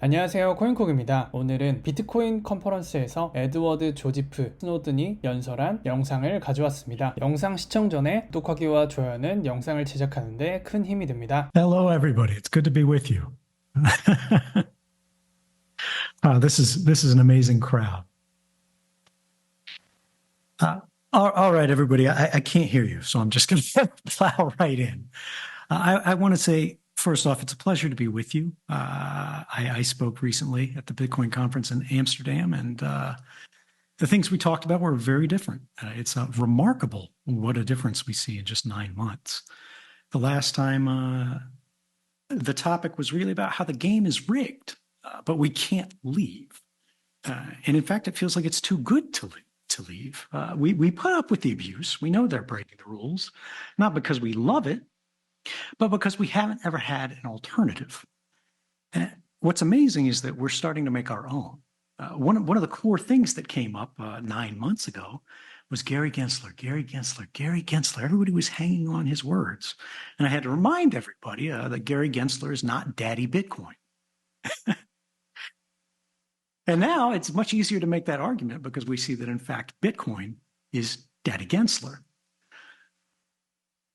안녕하세요. 코인코기입니다. 오늘은 비트코인 컨퍼런스에서 에드워드 조지프 스노든이 연설한 영상을 가져왔습니다. 영상 시청 전에 구독하기와 좋아요는 영상을 제작하는 데 큰 힘이 됩니다. Hello, everybody. It's good to be with you. This is an amazing crowd. All right, everybody. I can't hear you, so I'm just going to plow right in. I want to say, first off, it's a pleasure to be with you. I spoke recently at the Bitcoin conference in Amsterdam, and the things we talked about were very different. It's remarkable what a difference we see in just 9 months. The last time, the topic was really about how the game is rigged, but we can't leave. And in fact, it feels like it's too good to leave. We put up with the abuse. We know they're breaking the rules, not because we love it, but because we haven't ever had an alternative. And what's amazing is that we're starting to make our own. One of the core things that came up 9 months ago was Gary Gensler. Everybody was hanging on his words. And I had to remind everybody that Gary Gensler is not Daddy Bitcoin. And now it's much easier to make that argument because we see that, in fact, Bitcoin is Daddy Gensler.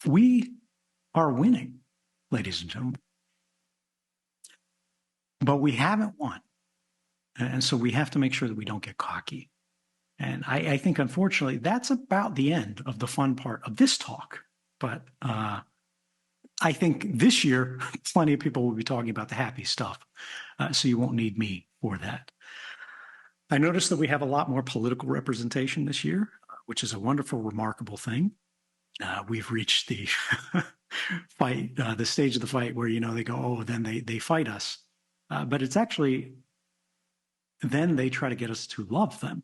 We are winning, ladies and gentlemen. But we haven't won. And so we have to make sure that we don't get cocky. And I think, unfortunately, that's about the end of the fun part of this talk. But I think this year, plenty of people will be talking about the happy stuff. So you won't need me for that. I noticed that we have a lot more political representation this year, which is a wonderful, remarkable thing. We've reached the fight, the stage of the fight where, they go, oh, then they fight us. But it's actually, then they try to get us to love them.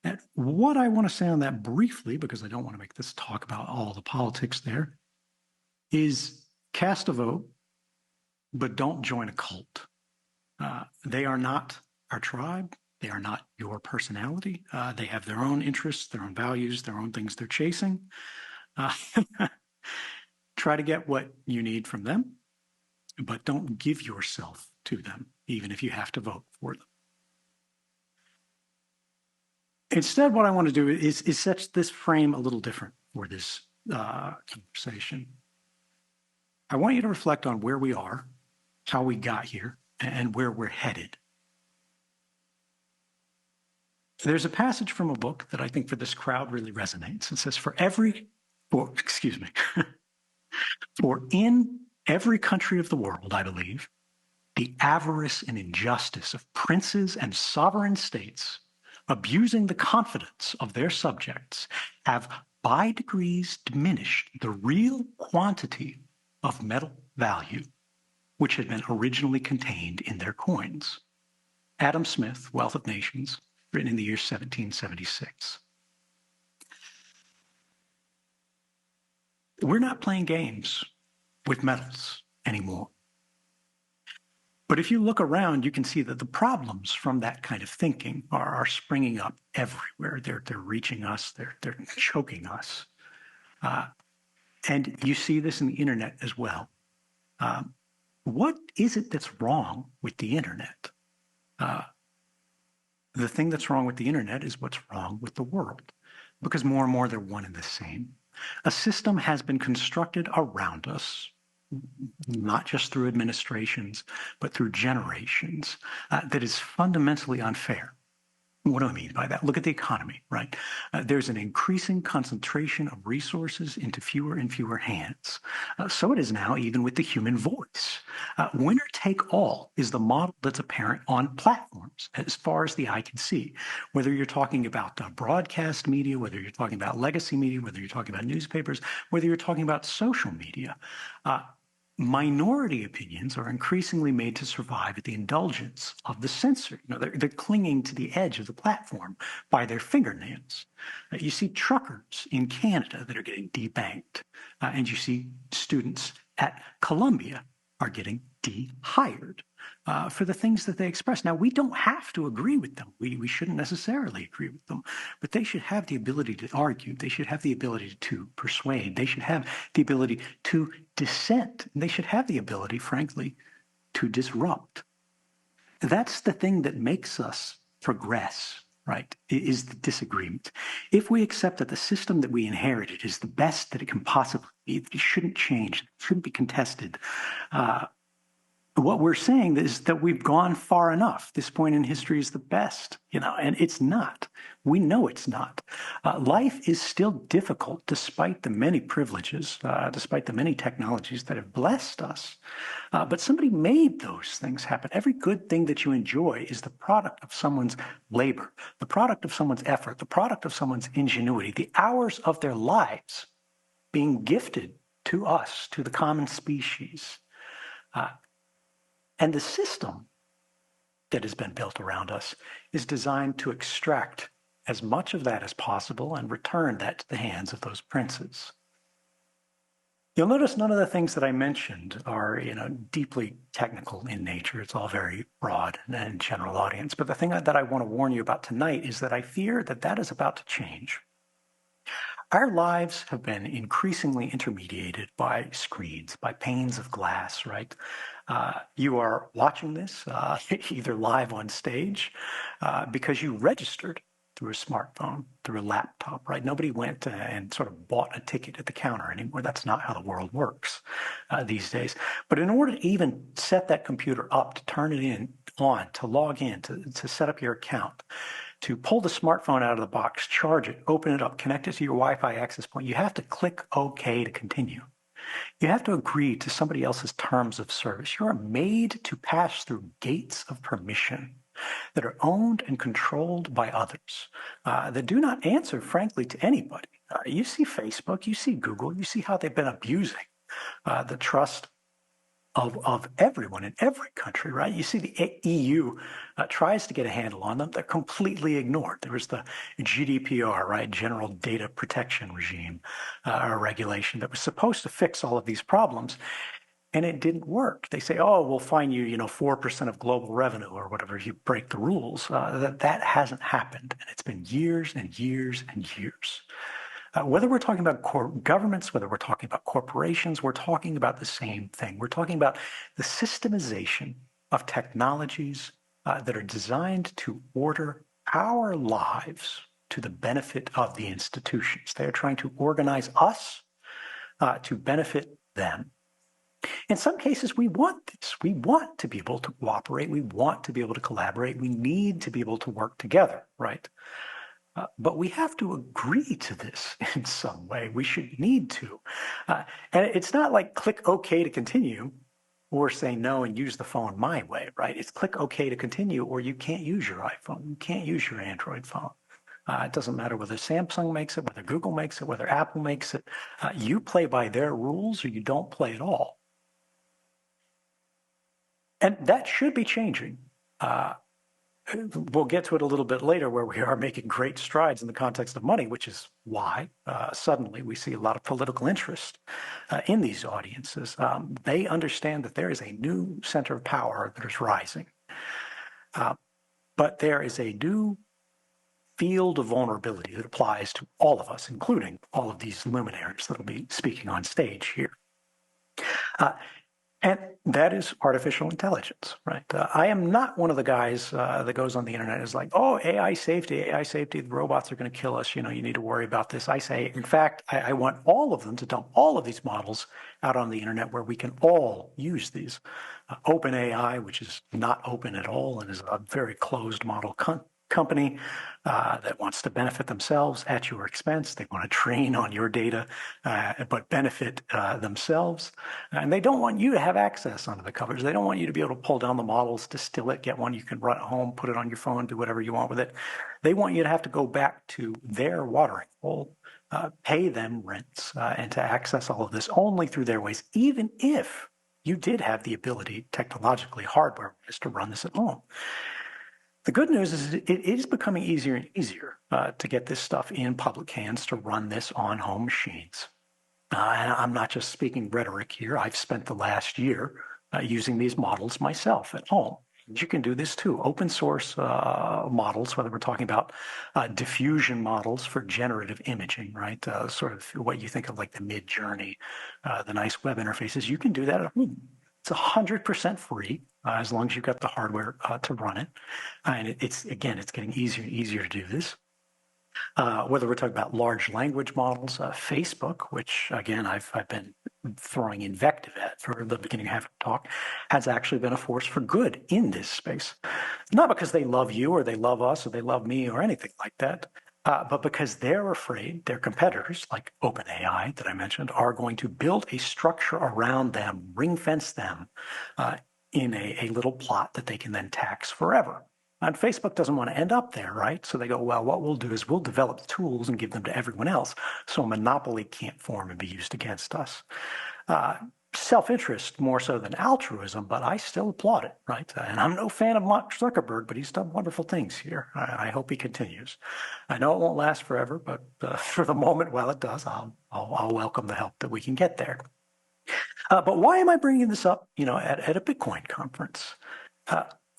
And what I want to say on that briefly, because I don't want to make this talk about all the politics there, is cast a vote, but don't join a cult. They are not our tribe. They are not your personality. They have their own interests, their own values, their own things they're chasing. Try to get what you need from them, but don't give yourself to them, even if you have to vote for them. Instead, what I want to do is set this frame a little different for this conversation. I want you to reflect on where we are, how we got here, and where we're headed. There's a passage from a book that I think for this crowd really resonates. It says, for in every country of the world, I believe, the avarice and injustice of princes and sovereign states abusing the confidence of their subjects have by degrees diminished the real quantity of metal value which had been originally contained in their coins. Adam Smith, Wealth of Nations, written in the year 1776. We're not playing games with metals anymore. But if you look around, you can see that the problems from that kind of thinking are springing up everywhere. They're reaching us. They're choking us. And you see this in the internet as well. What is it that's wrong with the internet? The thing that's wrong with the internet is what's wrong with the world, because more and more they're one and the same. A system has been constructed around us, not just through administrations, but through generations, that is fundamentally unfair. What do I mean by that? Look at the economy, right? There's an increasing concentration of resources into fewer and fewer hands. So it is now even with the human voice. Winner take all is the model that's apparent on platforms as far as the eye can see. Whether you're talking about broadcast media, whether you're talking about legacy media, whether you're talking about newspapers, whether you're talking about social media, minority opinions are increasingly made to survive at the indulgence of the censor. They're clinging to the edge of the platform by their fingernails. You see truckers in Canada that are getting debanked, and you see students at Columbia are getting de-hired for the things that they express. Now, we don't have to agree with them. We shouldn't necessarily agree with them, but they should have the ability to argue. They should have the ability to persuade. They should have the ability to dissent. They should have the ability, frankly, to disrupt. That's the thing that makes us progress, right, is the disagreement. If we accept that the system that we inherited is the best that it can possibly be, it shouldn't change, it shouldn't be contested, what we're saying is that we've gone far enough. This point in history is the best, and it's not. We know it's not. Life is still difficult despite the many privileges, despite the many technologies that have blessed us. But somebody made those things happen. Every good thing that you enjoy is the product of someone's labor, the product of someone's effort, the product of someone's ingenuity, the hours of their lives being gifted to us, to the common species. And the system that has been built around us is designed to extract as much of that as possible and return that to the hands of those princes. You'll notice none of the things that I mentioned are, deeply technical in nature. It's all very broad and general audience. But the thing that I want to warn you about tonight is that I fear that that is about to change. Our lives have been increasingly intermediated by screens, by panes of glass, right? You are watching this either live on stage because you registered through a smartphone, through a laptop, right? Nobody went and sort of bought a ticket at the counter anymore. That's not how the world works these days. But in order to even set that computer up, to turn it on, to log in, to set up your account, to pull the smartphone out of the box, charge it, open it up, connect it to your Wi-Fi access point, you have to click OK to continue. You have to agree to somebody else's terms of service. You are made to pass through gates of permission that are owned and controlled by others, that do not answer, frankly, to anybody. You see Facebook, you see Google, you see how they've been abusing the trust of everyone in every country, right? You see the EU tries to get a handle on them. They're completely ignored. There was the GDPR, right? General Data Protection Regime or regulation that was supposed to fix all of these problems, and it didn't work. They say, oh, we'll fine you, 4% of global revenue or whatever if you break the rules. That hasn't happened, and it's been years and years and years. Whether we're talking about governments, whether we're talking about corporations, we're talking about the same thing. We're talking about the systemization of technologies that are designed to order our lives to the benefit of the institutions. They are trying to organize us to benefit them. In some cases, we want this. We want to be able to cooperate. We want to be able to collaborate. We need to be able to work together, right? But we have to agree to this in some way. We should need to. And it's not like click OK to continue or say no and use the phone my way, right? It's click OK to continue or you can't use your iPhone. You can't use your Android phone. It doesn't matter whether Samsung makes it, whether Google makes it, whether Apple makes it. You play by their rules or you don't play at all. And that should be changing. We'll get to it a little bit later where we are making great strides in the context of money, which is why suddenly we see a lot of political interest in these audiences. They understand that there is a new center of power that is rising. But there is a new field of vulnerability that applies to all of us, including all of these luminaries that will be speaking on stage here. And that is artificial intelligence, right? I am not one of the guys that goes on the internet and is like, oh, AI safety, the robots are going to kill us. You need to worry about this. I say, in fact, I want all of them to dump all of these models out on the internet where we can all use these. OpenAI, which is not open at all and is a very closed model company that wants to benefit themselves at your expense. They want to train on your data, but benefit themselves. And they don't want you to have access under the covers. They don't want you to be able to pull down the models, distill it, get one you can run at home, put it on your phone, do whatever you want with it. They want you to have to go back to their watering hole, pay them rents, and to access all of this only through their ways, even if you did have the ability technologically, hardware-wise, to run this at home. The good news is it is becoming easier and easier to get this stuff in public hands, to run this on home machines. And I'm not just speaking rhetoric here. I've spent the last year using these models myself at home. You can do this too. Open source models, whether we're talking about diffusion models for generative imaging, right? Sort of what you think of like the Mid Journey, the nice web interfaces. You can do that at home. It's 100% free as long as you've got the hardware to run it. And it's getting easier and easier to do this. Whether we're talking about large language models, Facebook, which again I've been throwing invective at for the beginning half of the talk, has actually been a force for good in this space. Not because they love you or they love us or they love me or anything like that, but because they're afraid their competitors, like OpenAI that I mentioned, are going to build a structure around them, ring fence them in a little plot that they can then tax forever. And Facebook doesn't want to end up there, right? So they go, well, what we'll do is we'll develop the tools and give them to everyone else so a monopoly can't form and be used against us. Self-interest more so than altruism, but I still applaud it, right? And I'm no fan of Mark Zuckerberg, but he's done wonderful things here. I hope he continues. I know it won't last forever, but for the moment, while it does, I'll welcome the help that we can get there. But why am I bringing this up, at a Bitcoin conference?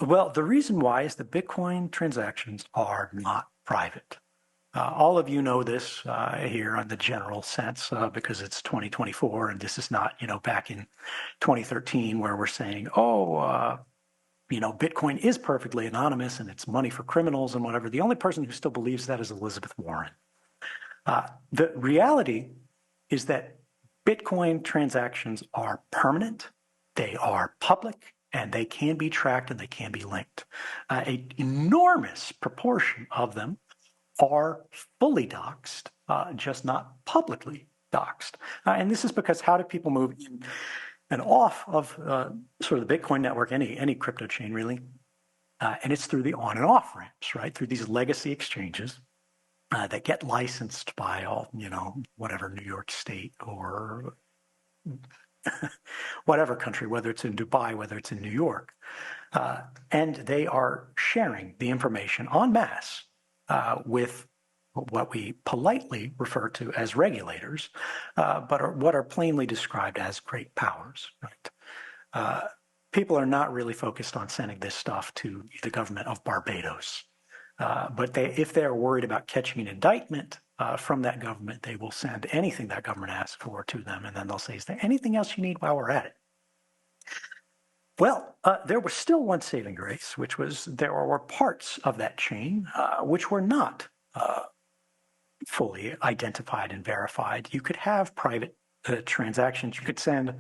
Well, the reason why is that Bitcoin transactions are not private. All of you know this here on the general sense because it's 2024 and this is not, back in 2013 where we're saying, Bitcoin is perfectly anonymous and it's money for criminals and whatever. The only person who still believes that is Elizabeth Warren. The reality is that Bitcoin transactions are permanent, they are public, and they can be tracked and they can be linked. An enormous proportion of them are fully doxed, just not publicly doxed. And this is because how do people move in and off of sort of the Bitcoin network, any crypto chain really? And it's through the on and off ramps, right? Through these legacy exchanges that get licensed by whatever New York State or whatever country, whether it's in Dubai, whether it's in New York. And they are sharing the information en masse with what we politely refer to as regulators, but what are plainly described as great powers, right? People are not really focused on sending this stuff to the government of Barbados. But if they're worried about catching an indictment from that government, they will send anything that government asks for to them, and then they'll say, is there anything else you need while we're at it? Well, there was still one saving grace, which was there were parts of that chain which were not fully identified and verified. You could have private transactions. You could send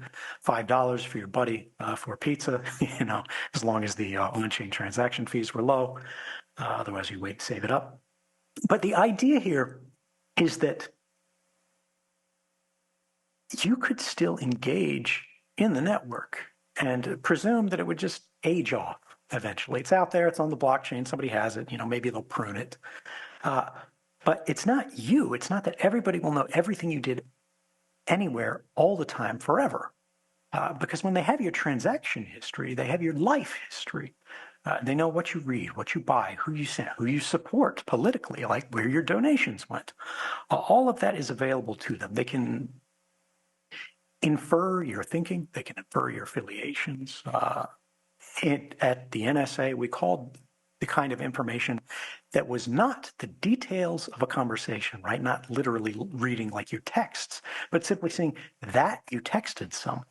$5 for your buddy for pizza, as long as the on-chain transaction fees were low. Otherwise, you wait and save it up. But the idea here is that you could still engage in the network and presume that it would just age off eventually. It's out there. It's on the blockchain. Somebody has it. Maybe they'll prune it. But it's not you. It's not that everybody will know everything you did anywhere all the time forever. Because when they have your transaction history, they have your life history. They know what you read, what you buy, who you sent, who you support politically, like where your donations went. All of that is available to them. They can infer your thinking. They can infer your affiliations. At the NSA, we called the kind of information that was not the details of a conversation, right? Not literally reading like your texts, but simply saying that you texted someone.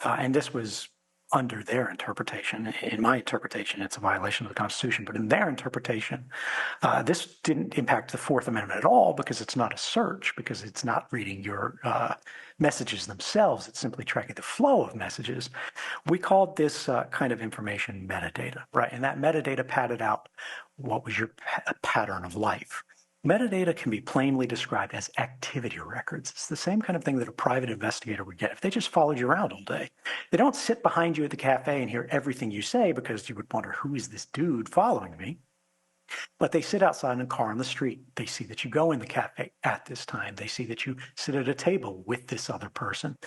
And this was under their interpretation. In my interpretation, it's a violation of the Constitution, but in their interpretation, this didn't impact the Fourth Amendment at all because it's not a search, because it's not reading your messages themselves. It's simply tracking the flow of messages. We called this kind of information metadata, right? And that metadata padded out what was your pattern of life. Metadata can be plainly described as activity records. It's the same kind of thing that a private investigator would get if they just followed you around all day. They don't sit behind you at the cafe and hear everything you say because you would wonder, who is this dude following me? But they sit outside in a car on the street. They see that you go in the cafe at this time. They see that you sit at a table with this other person.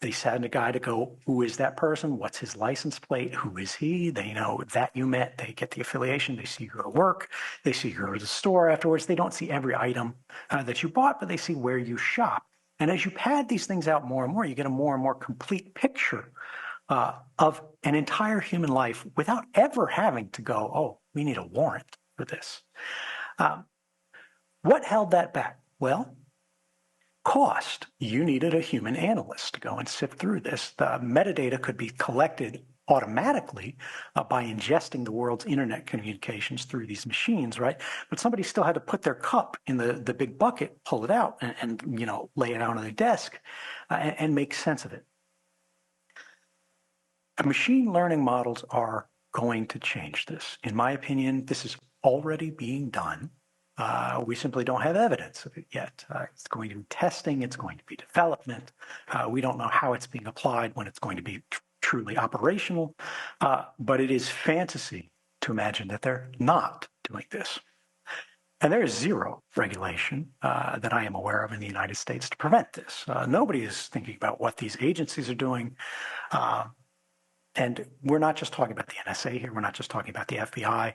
They send a guy to go, who is that person? What's his license plate? Who is he? They know that you met. They get the affiliation. They see you go to work. They see you go to the store afterwards. They don't see every item that you bought, but they see where you shop. And as you pad these things out more and more, you get a more and more complete picture of an entire human life without ever having to go, oh, we need a warrant for this. What held that back? Well, cost. You needed a human analyst to go and sift through this. The metadata could be collected automatically by ingesting the world's internet communications through these machines, right? But somebody still had to put their cup in the big bucket, pull it out, and lay it out on their desk and make sense of it. Machine learning models are going to change this. In my opinion, this is already being done. We simply don't have evidence of it yet. It's going to be testing. It's going to be development. We don't know how it's being applied, when it's going to be truly operational. But it is fantasy to imagine that they're not doing this. And there is zero regulation that I am aware of in the United States to prevent this. Nobody is thinking about what these agencies are doing. And we're not just talking about the NSA here. We're not just talking about the FBI.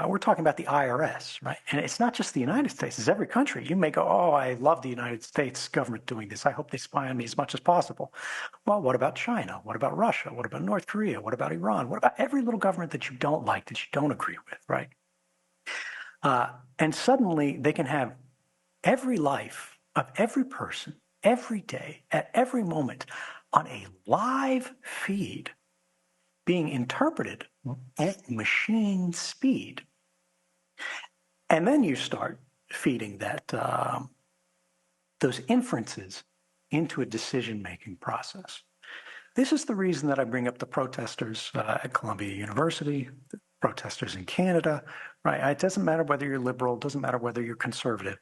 We're talking about the IRS, right? And it's not just the United States. It's every country. You may go, oh, I love the United States government doing this. I hope they spy on me as much as possible. Well, what about China? What about Russia? What about North Korea? What about Iran? What about every little government that you don't like, that you don't agree with, right? And suddenly they can have every life of every person, every day, at every moment, on a live feed, being interpreted at machine speed. And then you start feeding that those inferences into a decision-making process. This is the reason that I bring up the protesters at Columbia University, the protesters in Canada, right? It doesn't matter whether you're liberal, it doesn't matter whether you're conservative.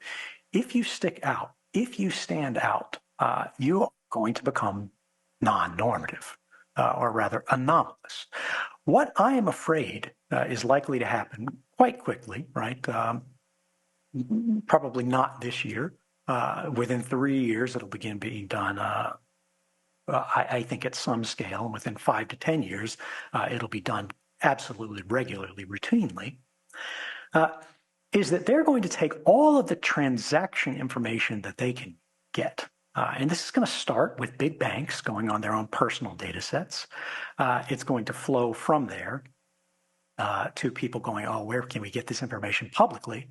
If you stick out, if you stand out, you are going to become non-normative. Or rather anomalous. What I am afraid is likely to happen quite quickly, right? Probably not this year. Within 3 years, it'll begin being done, I think, at some scale. And within 5 to 10 years, it'll be done absolutely regularly, routinely. Is that they're going to take all of the transaction information that they can get. And this is going to start with big banks going on their own personal data sets. It's going to flow from there to people going, oh, where can we get this information publicly?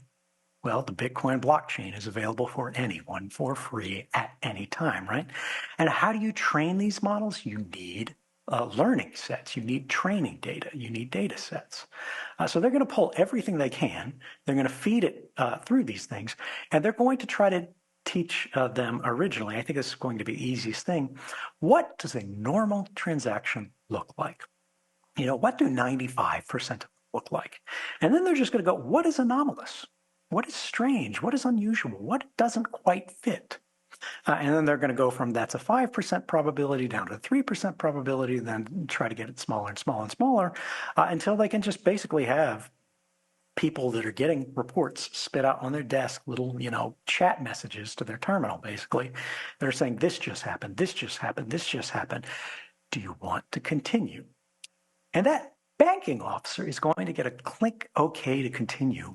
Well, the Bitcoin blockchain is available for anyone for free at any time, right? And how do you train these models? You need learning sets. You need training data. You need data sets. So they're going to pull everything they can. They're going to feed it through these things, and they're going to try to teach them originally, I think this is going to be the easiest thing, what does a normal transaction look like? What do 95% of them look like? And then they're just going to go, what is anomalous? What is strange? What is unusual? What doesn't quite fit? And then they're going to go from that's a 5% probability down to 3% probability, then try to get it smaller and smaller and smaller until they can just basically have people that are getting reports spit out on their desk, little, chat messages to their terminal, basically. They're saying, this just happened, this just happened, this just happened. Do you want to continue? And that banking officer is going to get a click OK to continue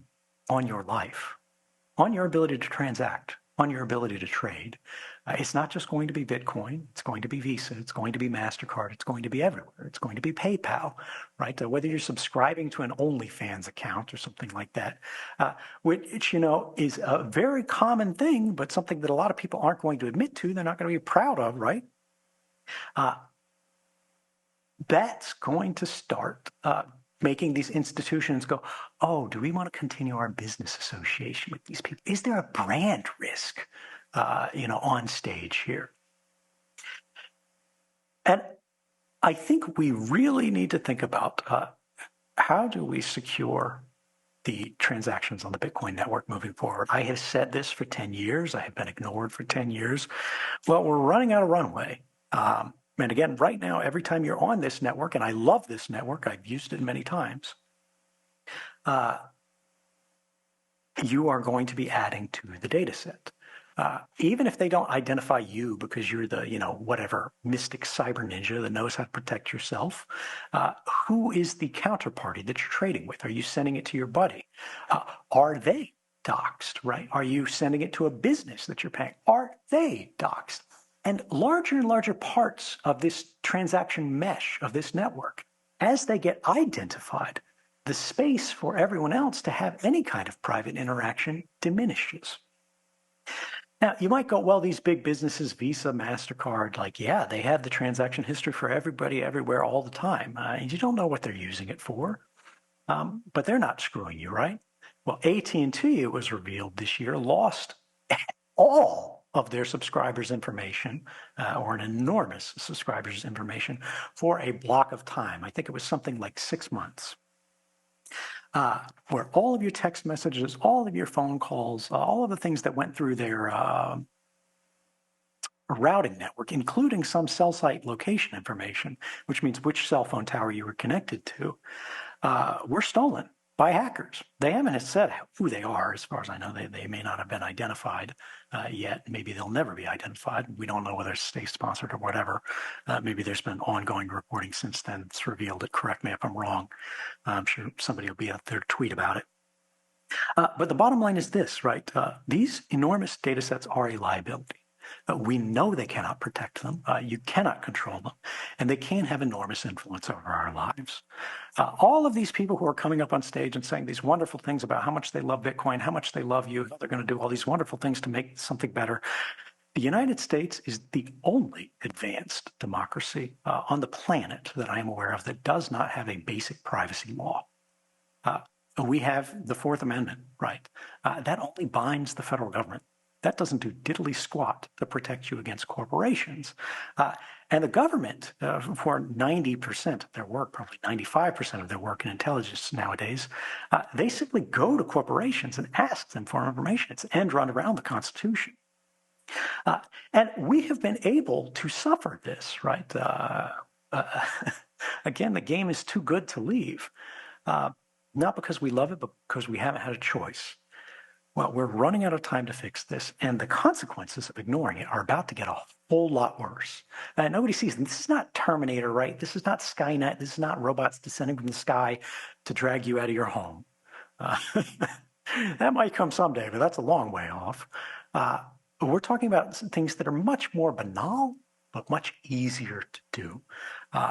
on your life, on your ability to transact, on your ability to trade. It's not just going to be Bitcoin. It's going to be Visa. It's going to be MasterCard. It's going to be everywhere. It's going to be PayPal, right? Whether you're subscribing to an OnlyFans account or something like that, which, is a very common thing, but something that a lot of people aren't going to admit to. They're not going to be proud of, right? That's going to start making these institutions go, oh, do we want to continue our business association with these people? Is there a brand risk, on stage here? And I think we really need to think about how do we secure the transactions on the Bitcoin network moving forward. I have said this for 10 years. I have been ignored for 10 years. Well, we're running out of runway. And again, right now, every time you're on this network, and I love this network, I've used it many times, you are going to be adding to the data set. Even if they don't identify you because you're the, whatever mystic cyber ninja that knows how to protect yourself, who is the counterparty that you're trading with? Are you sending it to your buddy? Are they doxxed, right? Are you sending it to a business that you're paying? Are they doxxed? And larger parts of this transaction mesh of this network, as they get identified, the space for everyone else to have any kind of private interaction diminishes. Now, you might go, well, these big businesses, Visa, MasterCard, like, yeah, they have the transaction history for everybody, everywhere, all the time. And you don't know what they're using it for, but they're not screwing you, right? Well, AT&T, it was revealed this year, lost all of their subscribers' information, or an enormous subscribers' information, for a block of time. I think it was something like 6 months. Where all of your text messages, all of your phone calls, all of the things that went through their routing network, including some cell site location information, which means which cell phone tower you were connected to, were stolen by hackers. They haven't said who they are. As far as I know, they may not have been identified yet. Maybe they'll never be identified. We don't know whether it's state-sponsored or whatever. Maybe there's been ongoing reporting since then. It's revealed it. Correct me if I'm wrong. I'm sure somebody will be out there to tweet about it. But the bottom line is this, right? These enormous data sets are a liability. We know they cannot protect them. You cannot control them. And they can have enormous influence over our lives. All of these people who are coming up on stage and saying these wonderful things about how much they love Bitcoin, how much they love you, how they're going to do all these wonderful things to make something better. The United States is the only advanced democracy on the planet that I am aware of that does not have a basic privacy law. We have the Fourth Amendment, right? That only binds the federal government. That doesn't do diddly squat to protect you against corporations. And the government, for 90% of their work, probably 95% of their work in intelligence nowadays, they simply go to corporations and ask them for information. It's an end run around the Constitution. And we have been able to suffer this, right? Again, the game is too good to leave. Not because we love it, but because we haven't had a choice. Well, we're running out of time to fix this, and the consequences of ignoring it are about to get a whole lot worse. Nobody sees them. This is not Terminator, right? This is not Skynet. This is not robots descending from the sky to drag you out of your home. That might come someday, but that's a long way off. We're talking about things that are much more banal, but much easier to do.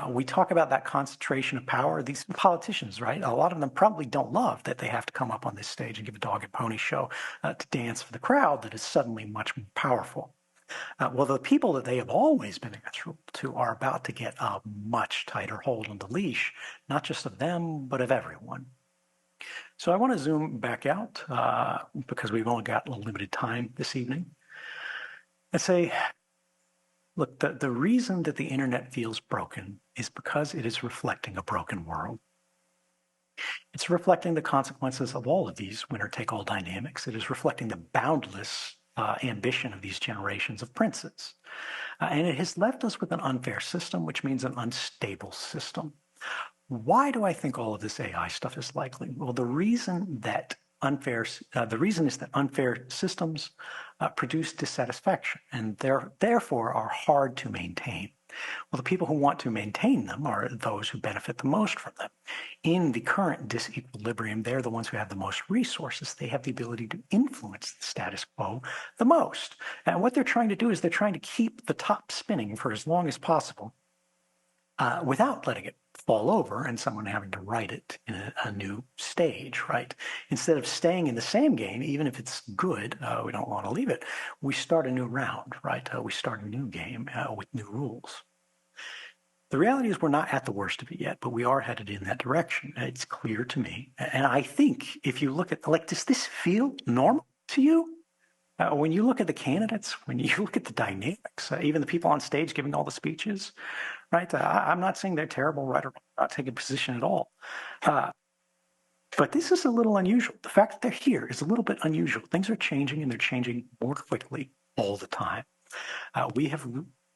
We talk about that concentration of power. These politicians, right? A lot of them probably don't love that they have to come up on this stage and give a dog and pony show to dance for the crowd that is suddenly much more powerful. Well, the people that they have always been answerable to are about to get a much tighter hold on the leash, not just of them, but of everyone. So I want to zoom back out because we've only got a limited time this evening and say, look, the reason that the internet feels broken is because it is reflecting a broken world. It's reflecting the consequences of all of these winner-take-all dynamics. It is reflecting the boundless ambition of these generations of princes. And it has left us with an unfair system, which means an unstable system. Why do I think all of this AI stuff is likely? Well, the reason is that unfair systems produce dissatisfaction and therefore are hard to maintain. Well, the people who want to maintain them are those who benefit the most from them. In the current disequilibrium, they're the ones who have the most resources. They have the ability to influence the status quo the most. And what they're trying to do is they're trying to keep the top spinning for as long as possible without letting it fall over and someone having to write it in a new stage, right? Instead of staying in the same game, even if it's good, we don't want to leave it. We start a new round, right? We start a new game with new rules. The reality is we're not at the worst of it yet, but we are headed in that direction. It's clear to me. And I think if you look at, like, does this feel normal to you? When you look at the candidates, when you look at the dynamics, even the people on stage giving all the speeches, right? I'm not saying they're terrible, right, or not taking a position at all. But this is a little unusual. The fact that they're here is a little bit unusual. Things are changing, and they're changing more quickly all the time. We have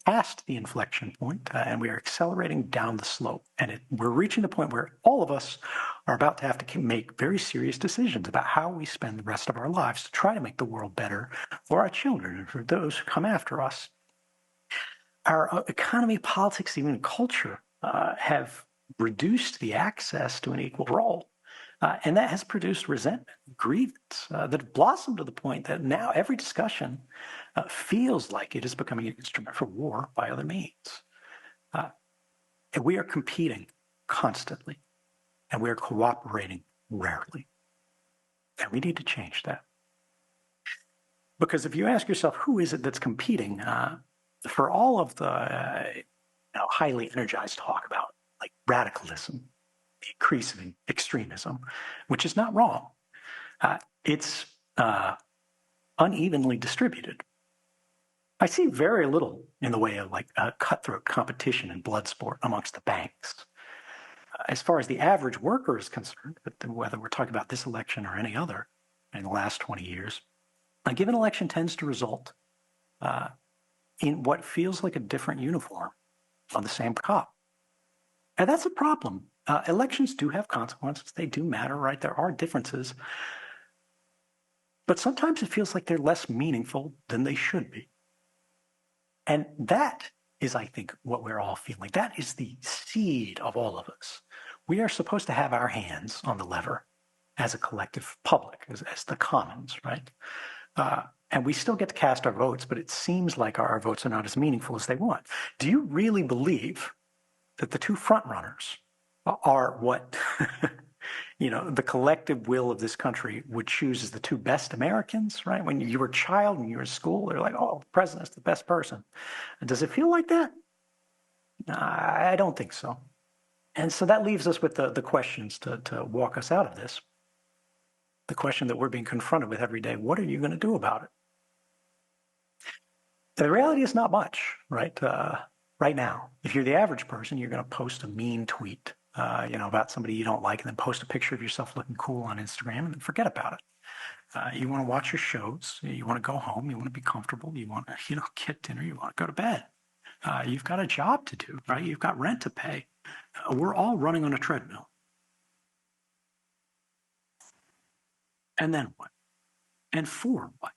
passed the inflection point, and we are accelerating down the slope. And we're reaching the point where all of us are about to have to make very serious decisions about how we spend the rest of our lives to try to make the world better for our children and for those who come after us. Our economy, politics, even culture have reduced the access to an equal role. And that has produced resentment, grievance that blossomed to the point that now every discussion feels like it is becoming an instrument for war by other means. And we are competing constantly, and we are cooperating rarely. And we need to change that. Because if you ask yourself, who is it that's competing for all of the highly energized talk about like radicalism, the increase of extremism, which is not wrong, it's unevenly distributed. I see very little in the way of like cutthroat competition and blood sport amongst the banks. As far as the average worker is concerned, but whether we're talking about this election or any other in the last 20 years, a given election tends to result in what feels like a different uniform on the same cop. And that's a problem. Elections do have consequences. They do matter, right? There are differences. But sometimes it feels like they're less meaningful than they should be. And that is, I think, what we're all feeling. That is the seed of all of us. We are supposed to have our hands on the lever as a collective public, as the commons, right? And we still get to cast our votes, but it seems like our votes are not as meaningful as they want. Do you really believe that the two front runners are what the collective will of this country would choose as the two best Americans, right? When you were a child and you were in school, they're like, oh, the president's the best person. Does it feel like that? I don't think so. And so that leaves us with the questions to walk us out of this. The question that we're being confronted with every day, what are you going to do about it? The reality is not much, right? Right now, if you're the average person, you're going to post a mean tweet, about somebody you don't like, and then post a picture of yourself looking cool on Instagram, and then forget about it. You want to watch your shows. You want to go home. You want to be comfortable. You want to, get dinner. You want to go to bed. You've got a job to do, right? You've got rent to pay. We're all running on a treadmill. And then what? And for what?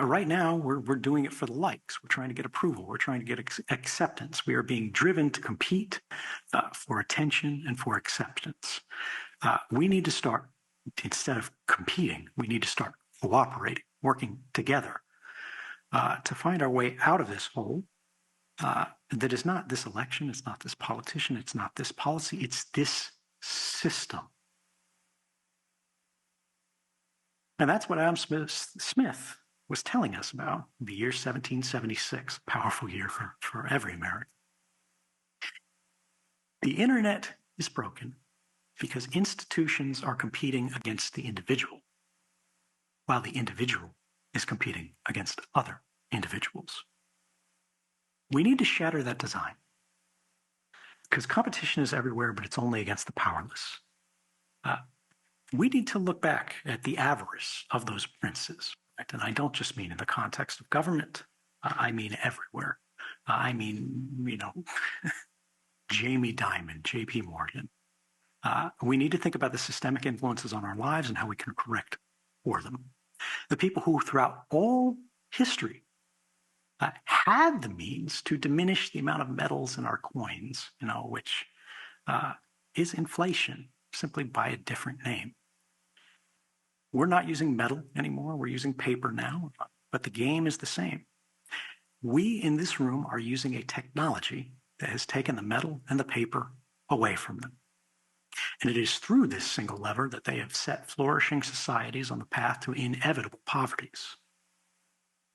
Right now, we're doing it for the likes. We're trying to get approval. We're trying to get acceptance. We are being driven to compete for attention and for acceptance. We need to start, instead of competing, we need to start cooperating, working together to find our way out of this hole that is not this election, it's not this politician, it's not this policy, it's this system. And that's what Adam Smith was telling us about the year 1776, a powerful year for every American. The internet is broken because institutions are competing against the individual, while the individual is competing against other individuals. We need to shatter that design because competition is everywhere, but it's only against the powerless. We need to look back at the avarice of those princes. Right? And I don't just mean in the context of government. I mean everywhere. I mean, Jamie Dimon, J.P. Morgan. We need to think about the systemic influences on our lives and how we can correct for them. The people who throughout all history had the means to diminish the amount of metals in our coins, which is inflation, simply by a different name. We're not using metal anymore. We're using paper now, but the game is the same. We in this room are using a technology that has taken the metal and the paper away from them. And it is through this single lever that they have set flourishing societies on the path to inevitable poverties.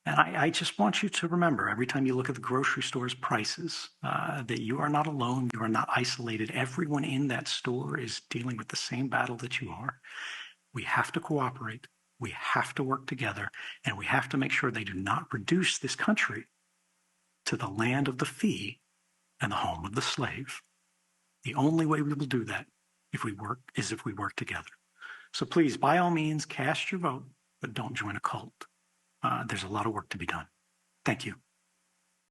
And I just want you to remember every time you look at the grocery store's prices that you are not alone. You are not isolated. Everyone in that store is dealing with the same battle that you are. We have to cooperate, we have to work together, and we have to make sure they do not reduce this country to the land of the free and the home of the slave. The only way we will do that if we work together. So please, by all means, cast your vote, but don't join a cult. There's a lot of work to be done. Thank you.